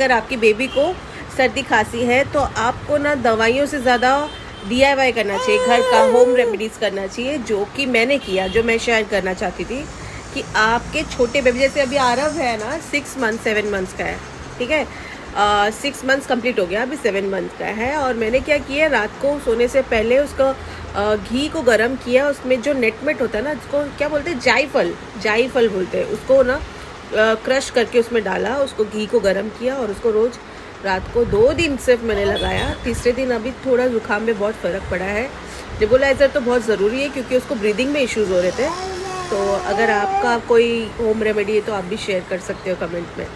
अगर आपकी बेबी को सर्दी खांसी है तो आपको ना दवाइयों से ज़्यादा DIY करना चाहिए, घर का होम रेमेडीज़ करना चाहिए, जो कि मैंने किया, जो मैं शेयर करना चाहती थी कि आपके छोटे बेबी, जैसे अभी आरव है ना 6 मंथ 7 मंथ्स का है, ठीक है, 6 मंथ्स कंप्लीट हो गया, अभी 7 मंथ का है। और मैंने क्या किया, रात को सोने से पहले उसको घी को गर्म किया, उसमें जो नेटमेट होता है ना, उसको क्या बोलते हैं, जायफल बोलते हैं उसको ना, क्रश करके उसमें डाला, उसको घी को गर्म किया और उसको रोज़ रात को 2 दिन सिर्फ मैंने लगाया। तीसरे दिन अभी थोड़ा जुकाम में बहुत फ़र्क पड़ा है। नेबुलाइज़र तो बहुत ज़रूरी है क्योंकि उसको ब्रीदिंग में इश्यूज़ हो रहे थे। तो अगर आपका कोई होम रेमेडी है तो आप भी शेयर कर सकते हो कमेंट में।